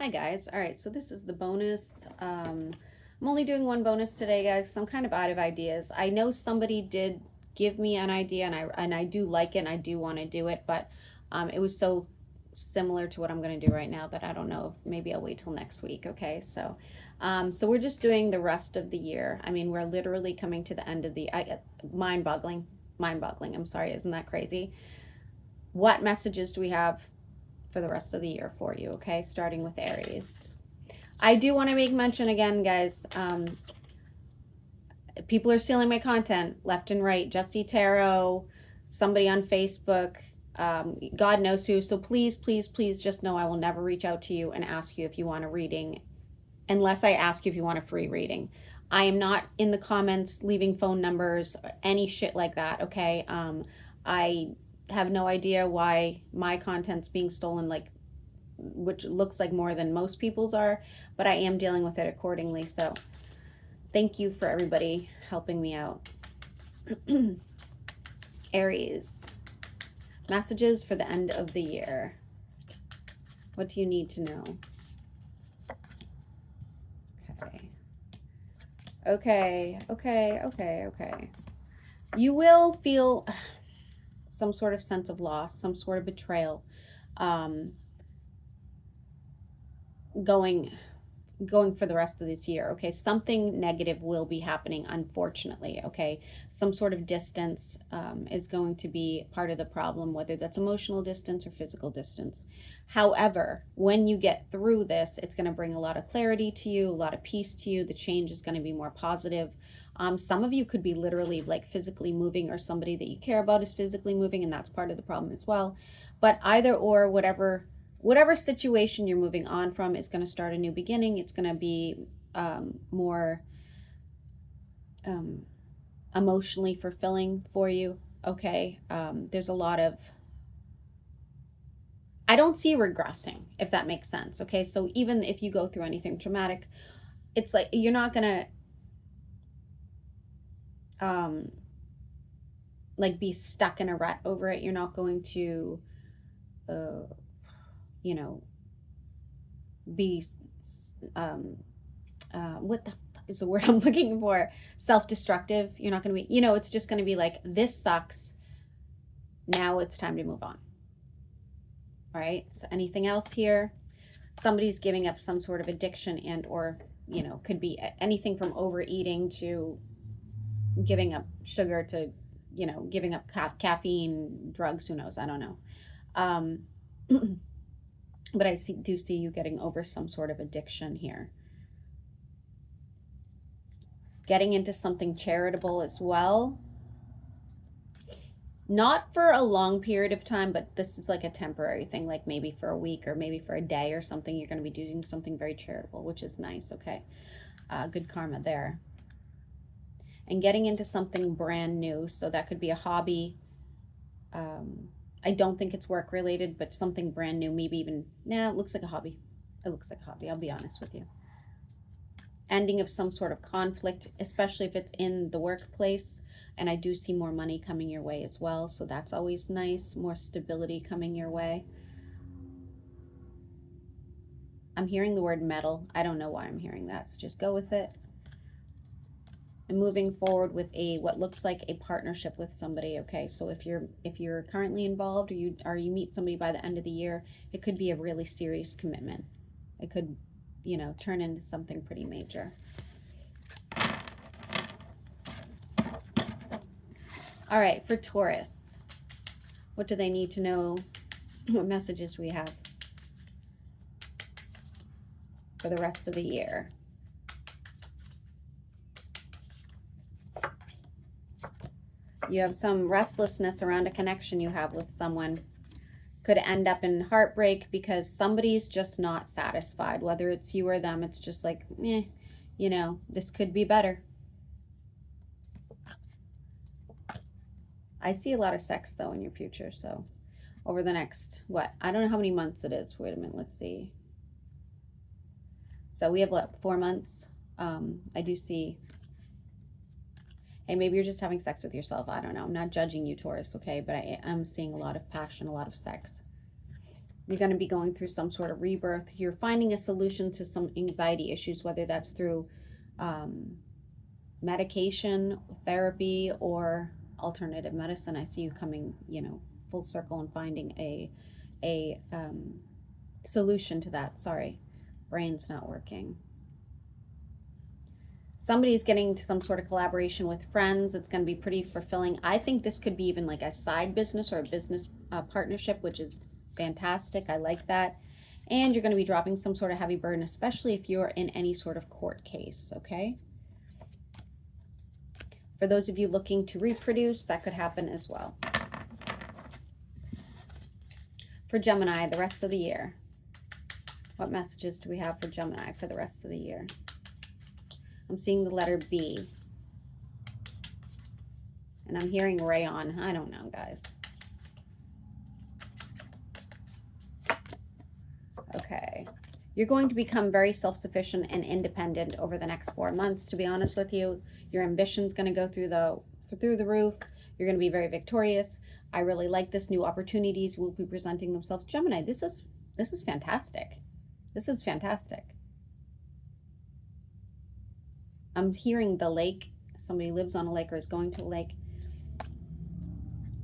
Hi guys. All right, so this is the bonus. I'm only doing one bonus today, guys, because I'm kind of out of ideas. I know somebody did give me an idea, and I do like it, and I do want to do it, but it was so similar to what I'm going to do right now that I don't know if maybe I'll wait till next week. Okay, so we're just doing the rest of the year. I mean, we're literally coming to the end of the mind-boggling. I'm sorry, isn't that crazy? What messages do we have for the rest of the year for you? Okay, starting with Aries. I do want to make mention again, guys. People are stealing my content left and right. Jesse Tarot, somebody on Facebook, God knows who. So please, please, please just know I will never reach out to you and ask you if you want a reading unless I ask you if you want a free reading. I am not in the comments leaving phone numbers, any shit like that, okay? I have no idea why my content's being stolen, like, which looks like more than most people's are, but I am dealing with it accordingly. So thank you for everybody helping me out. Aries, messages for the end of the year. What do you need to know? Okay. You will feel some sort of sense of loss, some sort of betrayal, going for the rest of this year. Okay, something negative will be happening, unfortunately. Okay, some sort of distance is going to be part of the problem, whether that's emotional distance or physical distance. However, when you get through this, it's going to bring a lot of clarity to you, a lot of peace to you. The change is going to be more positive. Some of you could be literally like physically moving, or somebody that you care about is physically moving, and that's part of the problem as well. But either or, whatever situation you're moving on from, it's going to start a new beginning. It's going to be more emotionally fulfilling for you. Okay, there's a lot of, I don't see regressing, if that makes sense. Okay, so even if you go through anything traumatic, it's like you're not going to like be stuck in a rut over it. You're not going to you know, be what the fuck is the word I'm looking for? Self-destructive. You're not going to be, it's just going to be like, this sucks. Now it's time to move on. All right. So anything else here? Somebody's giving up some sort of addiction, and or, could be anything from overeating to giving up sugar to, giving up caffeine, drugs, who knows? I don't know. But I do see you getting over some sort of addiction here. Getting into something charitable as well. Not for a long period of time, but this is like a temporary thing, like maybe for a week or maybe for a day or something. You're going to be doing something very charitable, which is nice. Okay. Good karma there. And getting into something brand new. So that could be a hobby. I don't think it's work related, but something brand new, maybe even, it looks like a hobby. It looks like a hobby. I'll be honest with you. Ending of some sort of conflict, especially if it's in the workplace. And I do see more money coming your way as well. So that's always nice. More stability coming your way. I'm hearing the word metal. I don't know why I'm hearing that. So just go with it. And moving forward with what looks like a partnership with somebody. Okay, so if you're currently involved, or you meet somebody by the end of the year, it could be a really serious commitment. It could, turn into something pretty major. All right, for Taurus, what do they need to know? What messages we have for the rest of the year? You have some restlessness around a connection you have with someone. Could end up in heartbreak because somebody's just not satisfied. Whether it's you or them, it's just like, this could be better. I see a lot of sex, though, in your future. So over the next, I don't know how many months it is. Wait a minute. Let's see. So we have, 4 months? I do see. Hey, maybe you're just having sex with yourself. I don't know. I'm not judging you, Taurus, okay? But I'm seeing a lot of passion, a lot of sex. You're going to be going through some sort of rebirth. You're finding a solution to some anxiety issues, whether that's through medication, therapy, or alternative medicine. I see you coming, you know, full circle and finding a solution to that. Sorry, brain's not working. Somebody's getting to some sort of collaboration with friends. It's going to be pretty fulfilling. I think this could be even like a side business or a business partnership, which is fantastic. I like that. And you're going to be dropping some sort of heavy burden, especially if you're in any sort of court case, okay? For those of you looking to reproduce, that could happen as well. For Gemini, the rest of the year. What messages do we have for Gemini for the rest of the year? I'm seeing the letter B. And I'm hearing rayon. I don't know, guys. Okay. You're going to become very self-sufficient and independent over the next 4 months, to be honest with you. Your ambition's going to go through the roof. You're going to be very victorious. I really like this. New opportunities will be presenting themselves. Gemini, this is fantastic. This is fantastic. I'm hearing the lake. Somebody lives on a lake or is going to a lake.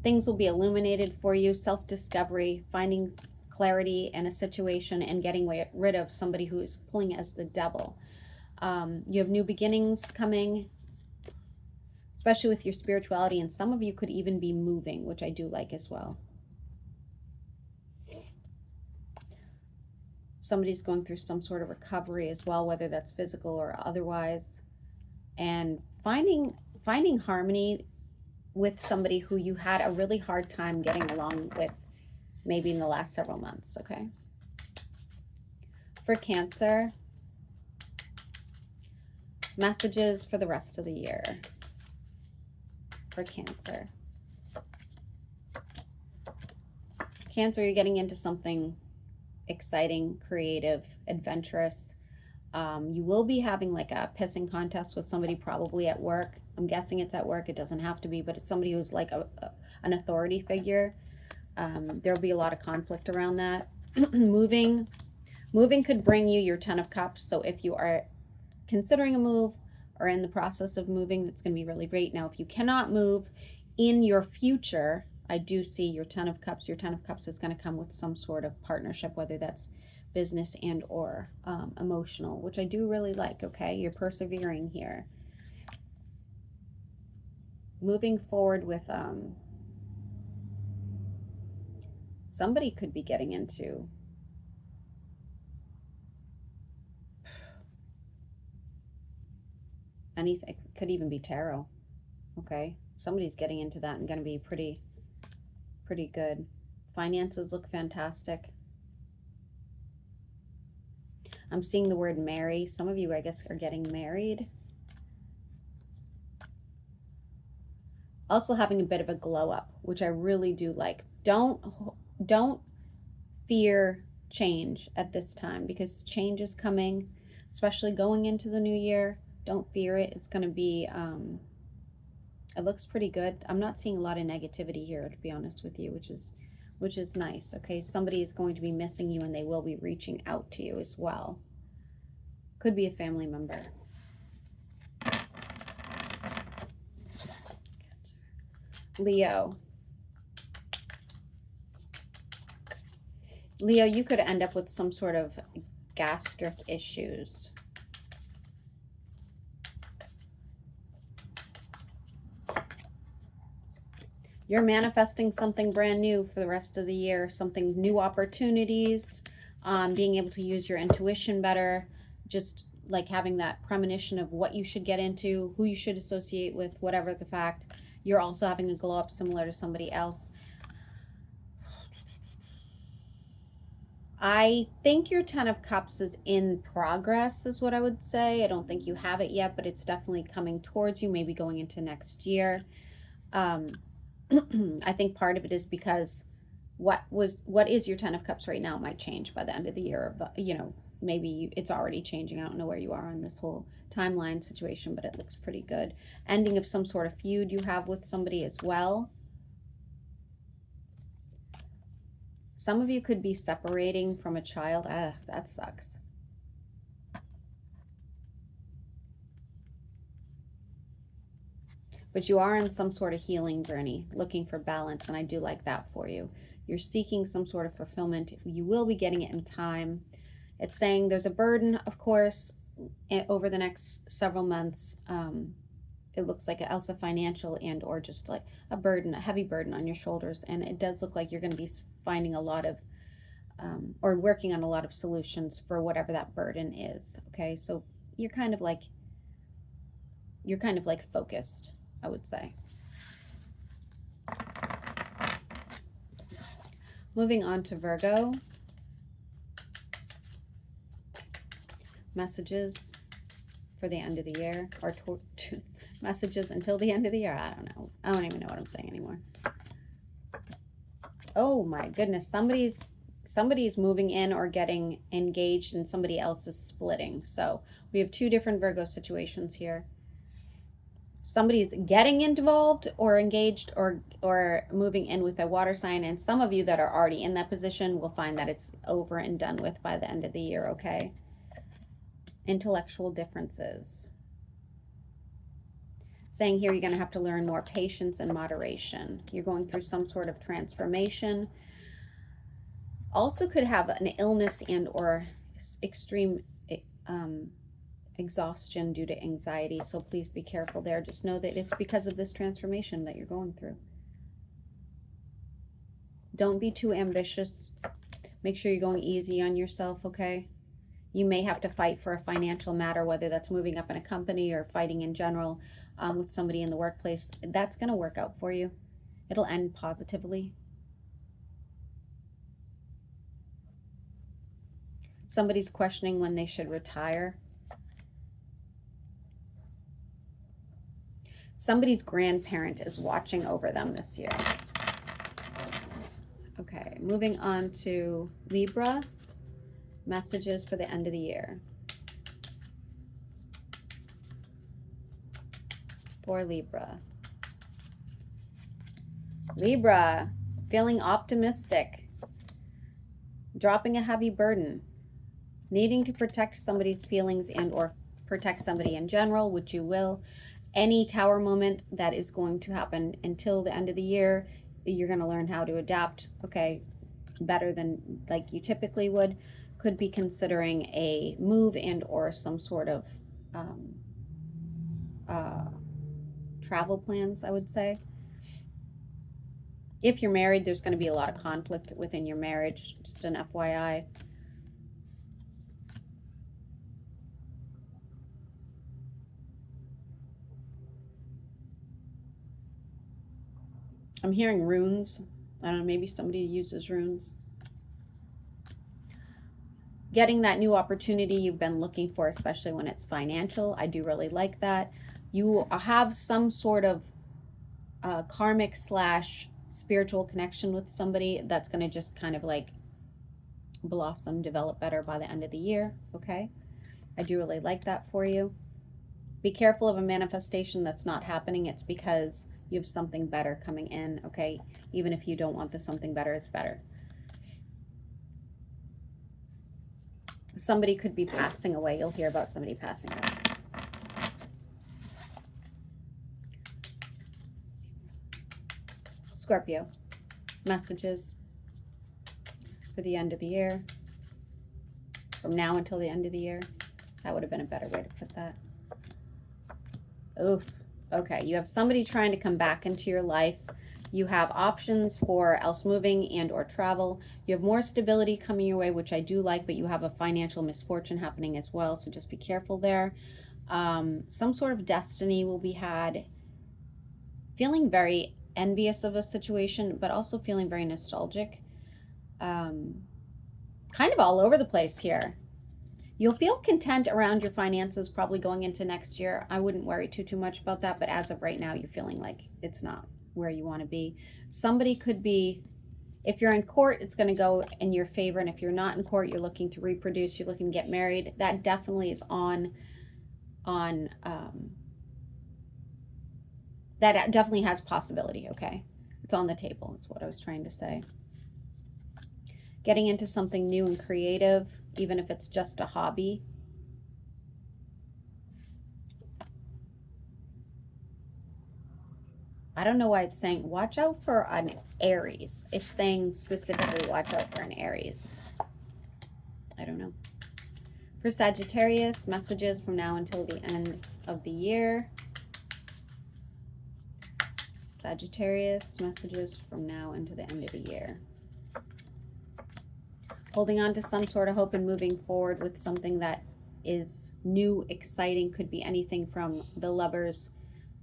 Things will be illuminated for you. Self-discovery, finding clarity in a situation, and getting rid of somebody who is pulling as the devil. You have new beginnings coming, especially with your spirituality, and some of you could even be moving, which I do like as well. Somebody's going through some sort of recovery as well, whether that's physical or otherwise, and finding harmony with somebody who you had a really hard time getting along with, maybe in the last several months, okay? For Cancer, messages for the rest of the year. For Cancer. Cancer, you're getting into something exciting, creative, adventurous. You will be having like a pissing contest with somebody probably at work. I'm guessing it's at work. It doesn't have to be, but it's somebody who's like an authority figure. There'll be a lot of conflict around that. Moving could bring you your 10 of Cups. So if you are considering a move or in the process of moving, that's going to be really great. Now, if you cannot move in your future, I do see your 10 of Cups. Your 10 of Cups is going to come with some sort of partnership, whether that's business and or emotional, which I do really like, okay? You're persevering here. Moving forward with somebody could be getting into anything. It could even be tarot, okay? Somebody's getting into that and going to be pretty good. Finances look fantastic. I'm seeing the word marry. Some of you, I guess, are getting married. Also having a bit of a glow up, which I really do like. Don't fear change at this time, because change is coming, especially going into the new year. Don't fear it. It's going to be, it looks pretty good. I'm not seeing a lot of negativity here, to be honest with you, which is nice. Okay, somebody is going to be missing you, and they will be reaching out to you as well. Could be a family member. Leo, you could end up with some sort of gastric issues. You're manifesting something brand new for the rest of the year, something new opportunities, being able to use your intuition better, just like having that premonition of what you should get into, who you should associate with, whatever the fact. You're also having a glow up similar to somebody else. I think your 10 of Cups is in progress, is what I would say. I don't think you have it yet, but it's definitely coming towards you, maybe going into next year. I think part of it is because what is your 10 of Cups right now might change by the end of the year. But, you know, maybe it's already changing. I don't know where you are on this whole timeline situation, but it looks pretty good. Ending of some sort of feud you have with somebody as well. Some of you could be separating from a child. Ah, that sucks. But you are on some sort of healing journey, looking for balance, and I do like that for you. You're seeking some sort of fulfillment. You will be getting it in time. It's saying there's a burden, of course, over the next several months. It looks like also financial and or just like a burden, a heavy burden on your shoulders. And it does look like you're going to be finding a lot of, or working on a lot of solutions for whatever that burden is. Okay, so you're kind of like focused, I would say. Moving on to Virgo. Messages for the end of the year, or messages until the end of the year. I don't know. I don't even know what I'm saying anymore. Oh my goodness. Somebody's moving in or getting engaged and somebody else is splitting. So we have two different Virgo situations here. Somebody's getting involved or engaged or moving in with a water sign, and some of you that are already in that position will find that it's over and done with by the end of the year, okay? Intellectual differences. Saying here you're going to have to learn more patience and moderation. You're going through some sort of transformation. Also could have an illness and or extreme exhaustion due to anxiety, so please be careful there. Just know that it's because of this transformation that you're going through. Don't be too ambitious. Make sure you're going easy on yourself, okay? You may have to fight for a financial matter, whether that's moving up in a company or fighting in general with somebody in the workplace. That's going to work out for you. It'll end positively. Somebody's questioning when they should retire. Somebody's grandparent is watching over them this year. Okay, moving on to Libra. Messages for the end of the year. For Libra. Libra, feeling optimistic. Dropping a heavy burden. Needing to protect somebody's feelings and or protect somebody in general, which you will. Any tower moment that is going to happen until the end of the year, you're going to learn how to adapt, okay, better than like you typically would. Could be considering a move and or some sort of travel plans, I would say. If you're married, there's going to be a lot of conflict within your marriage, just an FYI. I'm hearing runes. I don't know, maybe somebody uses runes. Getting that new opportunity you've been looking for, especially when it's financial. I do really like that. You have some sort of karmic / spiritual connection with somebody that's going to just kind of like blossom, develop better by the end of the year, okay? I do really like that for you. Be careful of a manifestation that's not happening. It's because you have something better coming in, okay? Even if you don't want the something better, it's better. Somebody could be passing away. You'll hear about somebody passing away. Scorpio, messages for the end of the year. From now until the end of the year. That would have been a better way to put that. Oof. Okay, you have somebody trying to come back into your life. You have options for else moving and or travel. You have more stability coming your way, which I do like, but you have a financial misfortune happening as well, so just be careful there. Some sort of destiny will be had. Feeling very envious of a situation, but also feeling very nostalgic. Kind of all over the place here. You'll feel content around your finances probably going into next year. I wouldn't worry too much about that, but as of right now, you're feeling like it's not where you want to be. Somebody could be, if you're in court, it's going to go in your favor, and if you're not in court, you're looking to reproduce, you're looking to get married. That definitely is that definitely has possibility, okay? It's on the table, that's what I was trying to say. getting into something new and creative, even if it's just a hobby. I don't know why it's saying watch out for an Aries. It's saying specifically watch out for an Aries. I don't know. For Sagittarius, messages from now until the end of the year. Sagittarius, messages from now into the end of the year. Holding on to some sort of hope and moving forward with something that is new, exciting. Could be anything from the Lovers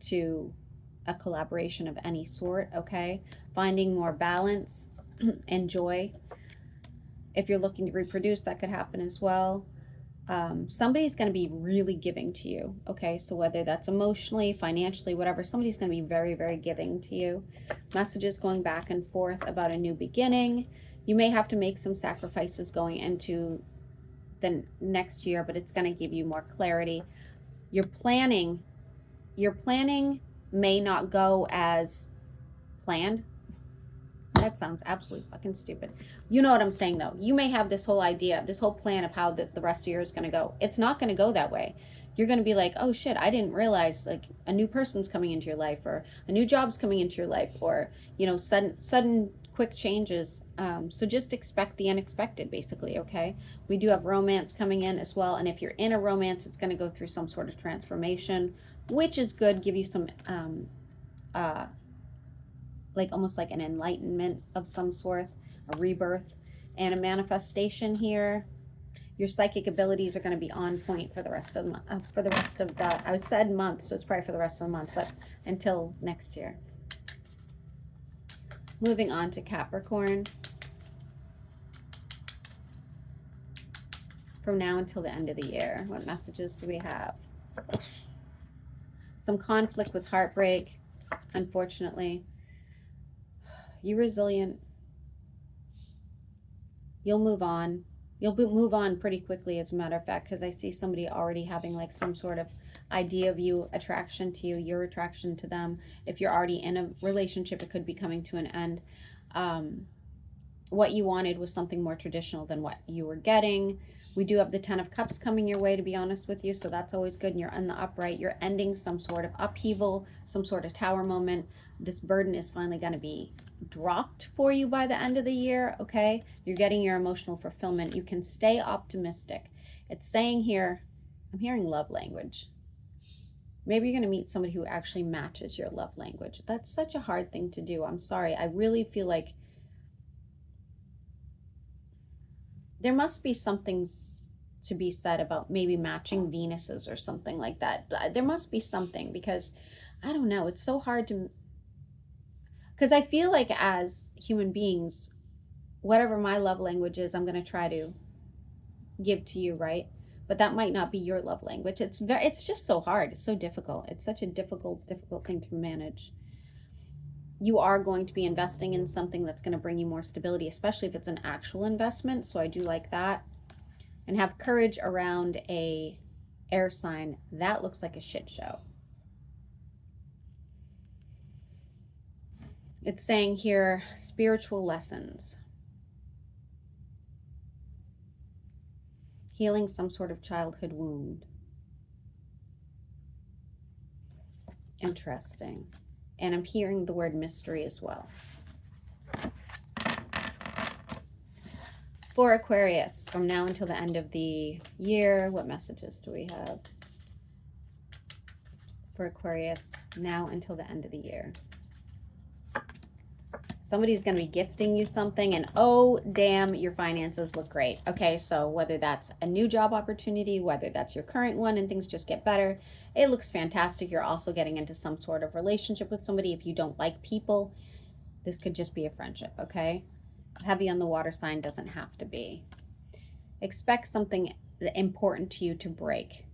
to a collaboration of any sort, okay? Finding more balance and joy. If you're looking to reproduce, that could happen as well. Somebody's going to be really giving to you, okay? So whether that's emotionally, financially, whatever, somebody's going to be very, very giving to you. Messages going back and forth about a new beginning. You may have to make some sacrifices going into the next year, but it's going to give you more clarity. Your planning may not go as planned. That sounds absolutely fucking stupid. You know what I'm saying, though. You may have this whole idea, this whole plan of how the rest of the year is going to go. It's not going to go that way. You're going to be like, oh shit, I didn't realize like a new person's coming into your life, or a new job's coming into your life, or, you know, sudden quick changes. So just expect the unexpected, basically, okay? We do have romance coming in as well. And if you're in a romance, it's going to go through some sort of transformation, which is good. Give you some, like almost like an enlightenment of some sort, a rebirth, and a manifestation here. Your psychic abilities are going to be on point for the rest of the I said month, so it's probably for the rest of the month, but until next year. Moving on to Capricorn. From now until the end of the year, what messages do we have? Some conflict with heartbreak, unfortunately. You're resilient. You'll move on. You'll move on pretty quickly, as a matter of fact, because I see somebody already having like some sort of idea of you, attraction to you, your attraction to them. If you're already in a relationship, it could be coming to an end. What you wanted was something more traditional than what you were getting. We do have the 10 of Cups coming your way, to be honest with you, so that's always good. And you're in the upright. You're ending some sort of upheaval, some sort of tower moment. This burden is finally going to be dropped for you by the end of the year, okay? You're getting your emotional fulfillment. You can stay optimistic. It's saying here, I'm hearing love language. Maybe you're going to meet somebody who actually matches your love language. That's such a hard thing to do. I'm sorry. I really feel like there must be something to be said about maybe matching Venuses or something like that. There must be something, because I don't know. It's so hard to, because I feel like as human beings, whatever my love language is, I'm going to try to give to you, right? But that might not be your love language. It's just so hard. It's so difficult. It's such a difficult thing to manage. You are going to be investing in something that's going to bring you more stability, especially if it's an actual investment. So I do like that. And have courage around a air sign. That looks like a shit show. It's saying here, spiritual lessons. Healing some sort of childhood wound. Interesting. And I'm hearing the word mystery as well. For Aquarius, from now until the end of the year, what messages do we have? For Aquarius, now until the end of the year. Somebody's going to be gifting you something, and oh, damn, your finances look great. Okay, so whether that's a new job opportunity, whether that's your current one and things just get better, it looks fantastic. You're also getting into some sort of relationship with somebody. If you don't like people, this could just be a friendship, okay? Heavy on the water sign, doesn't have to be. Expect something important to you to break,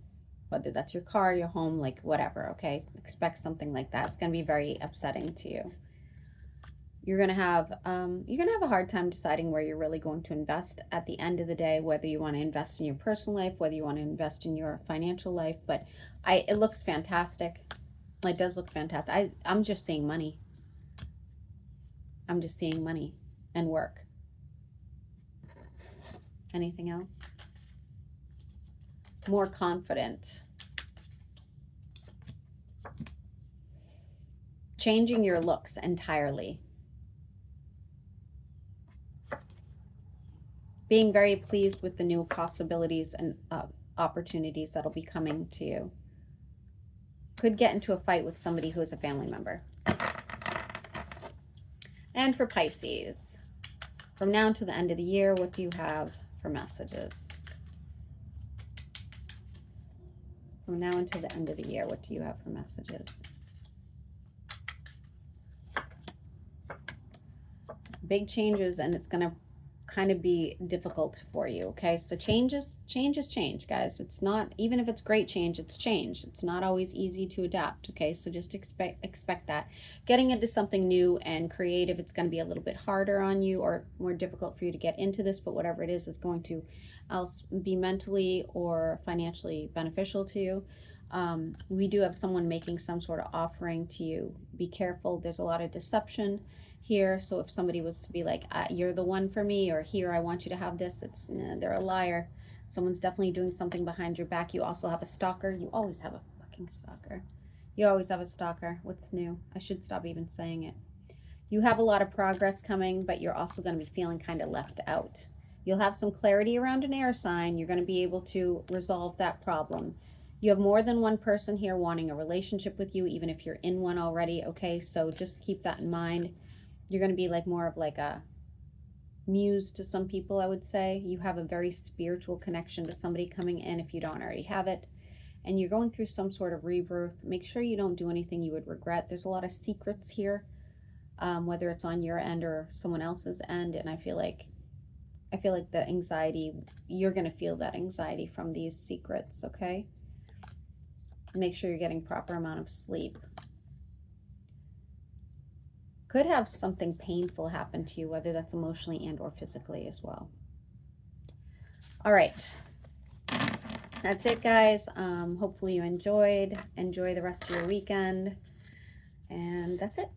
whether that's your car, your home, like whatever, okay? Expect something like that. It's going to be very upsetting to you. You're going to have a hard time deciding where you're really going to invest at the end of the day, whether you want to invest in your personal life, whether you want to invest in your financial life. But it looks fantastic. It does look fantastic. I'm just seeing money. I'm just seeing money and work. Anything else? More confident. Changing your looks entirely. Being very pleased with the new possibilities and opportunities that'll be coming to you. Could get into a fight with somebody who is a family member. And for Pisces, from now to the end of the year, what do you have for messages? From now until the end of the year, what do you have for messages? Big changes, and it's going to kind of be difficult for you, okay? So change is change, guys. It's not, even if it's great change, it's change. It's not always easy to adapt, okay? So just expect that. Getting into something new and creative, it's going to be a little bit harder on you or more difficult for you to get into this, but whatever it is, it's going to else be mentally or financially beneficial to you. We do have someone making some sort of offering to you. Be careful. There's a lot of deception here. So if somebody was to be like, you're the one for me, or here, I want you to have this, they're a liar. Someone's definitely doing something behind your back. You also have a stalker. You always have a fucking stalker. You always have a stalker. What's new? I should stop even saying it. You have a lot of progress coming, but you're also going to be feeling kind of left out. You'll have some clarity around an air sign. You're going to be able to resolve that problem. You have more than one person here wanting a relationship with you, even if you're in one already, okay? So just keep that in mind. You're going to be like more of like a muse to some people, I would say. You have a very spiritual connection to somebody coming in if you don't already have it. And you're going through some sort of rebirth. Make sure you don't do anything you would regret. There's a lot of secrets here, whether it's on your end or someone else's end. And I feel like the anxiety, you're going to feel that anxiety from these secrets, okay? Make sure you're getting proper amount of sleep. Could have something painful happen to you, whether that's emotionally and or physically as well. All right. That's it, guys. Hopefully you enjoyed. Enjoy the rest of your weekend. And that's it.